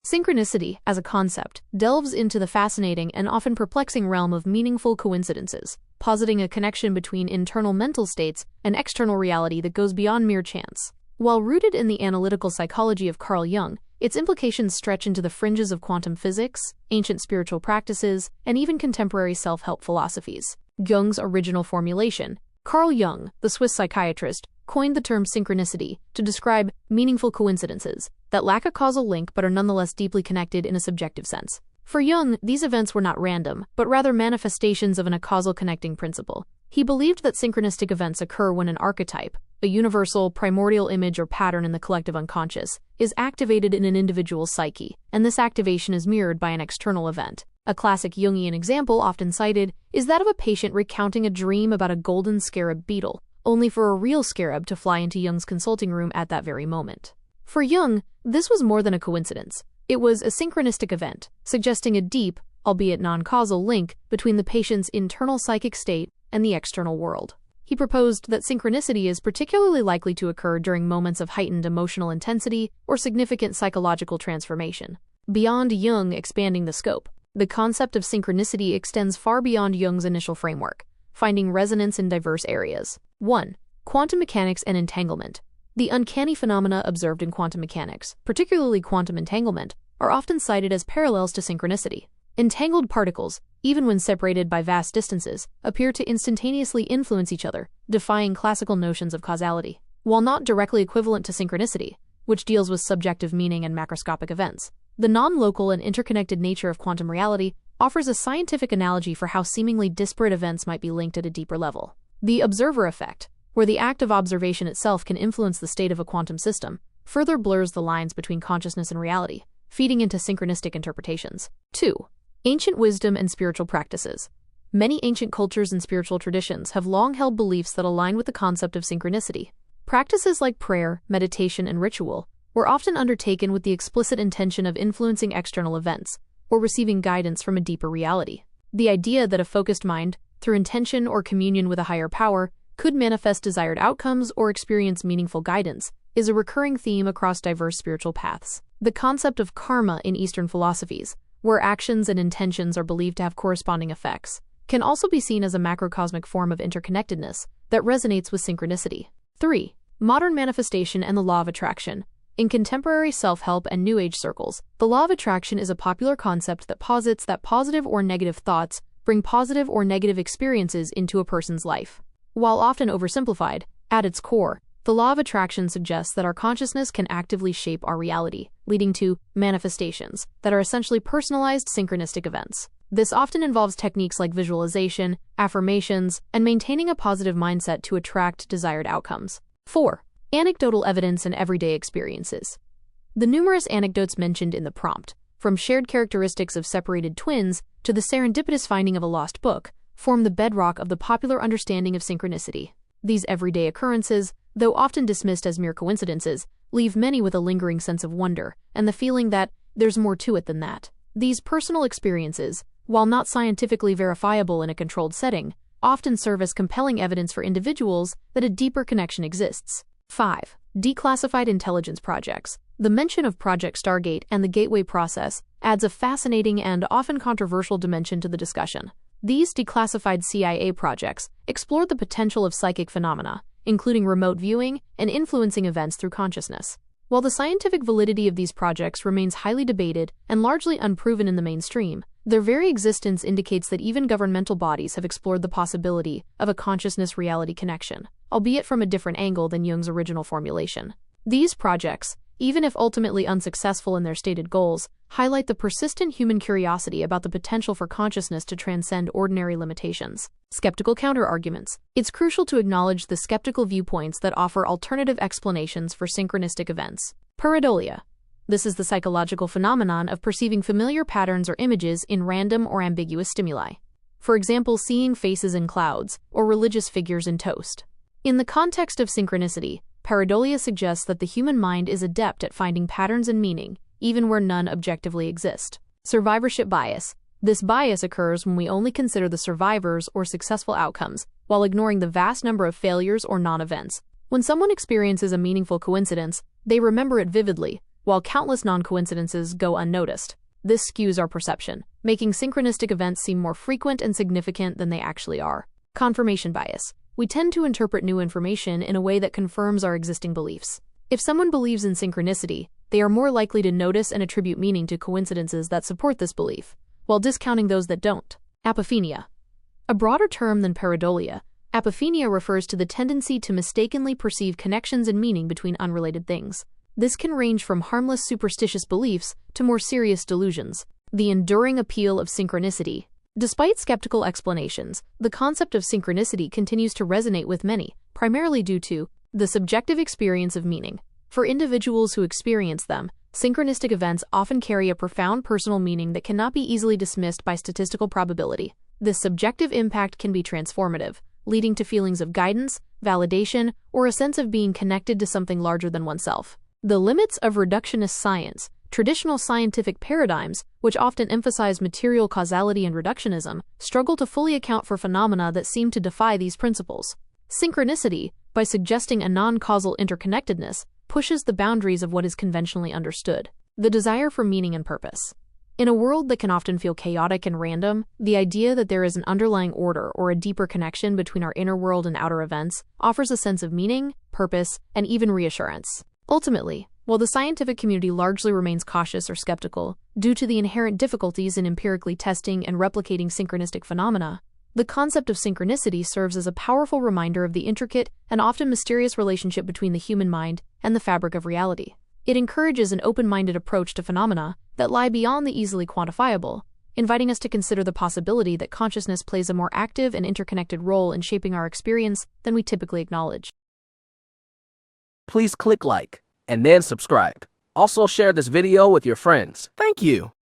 Synchronicity, as a concept, delves into the fascinating and often perplexing realm of meaningful coincidences, positing a connection between internal mental states and external reality that goes beyond mere chance. While rooted in the analytical psychology of Carl Jung, its implications stretch into the fringes of quantum physics, ancient spiritual practices, and even contemporary self-help philosophies. Jung's original formulation. Carl Jung, the Swiss psychiatrist, coined the term synchronicity to describe meaningful coincidences that lack a causal link but are nonetheless deeply connected in a subjective sense. For Jung, these events were not random, but rather manifestations of a causal connecting principle. He believed that synchronistic events occur when an archetype, a universal, primordial image or pattern in the collective unconscious, is activated in an individual's psyche, and this activation is mirrored by an external event. A classic Jungian example often cited is that of a patient recounting a dream about a golden scarab beetle, only for a real scarab to fly into Jung's consulting room at that very moment. For Jung, this was more than a coincidence. It was a synchronistic event, suggesting a deep, albeit non-causal link between the patient's internal psychic state and the external world. He proposed that synchronicity is particularly likely to occur during moments of heightened emotional intensity or significant psychological transformation. Beyond Jung expanding the scope, the concept of synchronicity extends far beyond Jung's initial framework, finding resonance in diverse areas. 1. Quantum mechanics and entanglement. The uncanny phenomena observed in quantum mechanics, particularly quantum entanglement, are often cited as parallels to synchronicity. Entangled particles, even when separated by vast distances, appear to instantaneously influence each other, defying classical notions of causality. While not directly equivalent to synchronicity, which deals with subjective meaning and macroscopic events, the non-local and interconnected nature of quantum reality offers a scientific analogy for how seemingly disparate events might be linked at a deeper level. The observer effect, where the act of observation itself can influence the state of a quantum system, further blurs the lines between consciousness and reality, feeding into synchronistic interpretations. 2. Ancient wisdom and spiritual practices. Many ancient cultures and spiritual traditions have long held beliefs that align with the concept of synchronicity. Practices like prayer, meditation, and ritual were often undertaken with the explicit intention of influencing external events or receiving guidance from a deeper reality. The idea that a focused mind, through intention or communion with a higher power, could manifest desired outcomes or experience meaningful guidance is a recurring theme across diverse spiritual paths. The concept of karma in Eastern philosophies, where actions and intentions are believed to have corresponding effects, can also be seen as a macrocosmic form of interconnectedness that resonates with synchronicity. 3. Modern manifestation and the law of attraction. In contemporary self-help and New Age circles, the law of attraction is a popular concept that posits that positive or negative thoughts bring positive or negative experiences into a person's life. While often oversimplified, at its core, the law of attraction suggests that our consciousness can actively shape our reality, leading to manifestations that are essentially personalized synchronistic events. This often involves techniques like visualization, affirmations, and maintaining a positive mindset to attract desired outcomes. 4. Anecdotal evidence and everyday experiences. The numerous anecdotes mentioned in the prompt, from shared characteristics of separated twins to the serendipitous finding of a lost book, form the bedrock of the popular understanding of synchronicity. These everyday occurrences, though often dismissed as mere coincidences, leave many with a lingering sense of wonder and the feeling that there's more to it than that. These personal experiences, while not scientifically verifiable in a controlled setting, often serve as compelling evidence for individuals that a deeper connection exists. 5. Declassified intelligence projects. The mention of Project Stargate and the Gateway process adds a fascinating and often controversial dimension to the discussion. These declassified CIA projects explored the potential of psychic phenomena, including remote viewing and influencing events through consciousness. While the scientific validity of these projects remains highly debated and largely unproven in the mainstream, their very existence indicates that even governmental bodies have explored the possibility of a consciousness-reality connection, albeit from a different angle than Jung's original formulation. These projects, even if ultimately unsuccessful in their stated goals, highlight the persistent human curiosity about the potential for consciousness to transcend ordinary limitations. Skeptical counterarguments. It's crucial to acknowledge the skeptical viewpoints that offer alternative explanations for synchronistic events. Pareidolia. This is the psychological phenomenon of perceiving familiar patterns or images in random or ambiguous stimuli. For example, seeing faces in clouds or religious figures in toast. In the context of synchronicity, pareidolia suggests that the human mind is adept at finding patterns and meaning, even where none objectively exist. Survivorship bias. This bias occurs when we only consider the survivors or successful outcomes, while ignoring the vast number of failures or non-events. When someone experiences a meaningful coincidence, they remember it vividly, while countless non-coincidences go unnoticed. This skews our perception, making synchronistic events seem more frequent and significant than they actually are. Confirmation bias. We tend to interpret new information in a way that confirms our existing beliefs. If someone believes in synchronicity, they are more likely to notice and attribute meaning to coincidences that support this belief, while discounting those that don't. Apophenia. A broader term than pareidolia, apophenia refers to the tendency to mistakenly perceive connections and meaning between unrelated things. This can range from harmless superstitious beliefs to more serious delusions. The enduring appeal of synchronicity. Despite skeptical explanations, the concept of synchronicity continues to resonate with many, primarily due to the subjective experience of meaning. For individuals who experience them, synchronistic events often carry a profound personal meaning that cannot be easily dismissed by statistical probability. This subjective impact can be transformative, leading to feelings of guidance, validation, or a sense of being connected to something larger than oneself. The limits of reductionist science. Traditional scientific paradigms, which often emphasize material causality and reductionism, struggle to fully account for phenomena that seem to defy these principles. Synchronicity, by suggesting a non-causal interconnectedness, pushes the boundaries of what is conventionally understood. The desire for meaning and purpose. In a world that can often feel chaotic and random, the idea that there is an underlying order or a deeper connection between our inner world and outer events offers a sense of meaning, purpose, and even reassurance. Ultimately, while the scientific community largely remains cautious or skeptical due to the inherent difficulties in empirically testing and replicating synchronistic phenomena, the concept of synchronicity serves as a powerful reminder of the intricate and often mysterious relationship between the human mind and the fabric of reality. It encourages an open-minded approach to phenomena that lie beyond the easily quantifiable, inviting us to consider the possibility that consciousness plays a more active and interconnected role in shaping our experience than we typically acknowledge. Please click like and then subscribe. Also share this video with your friends. Thank you.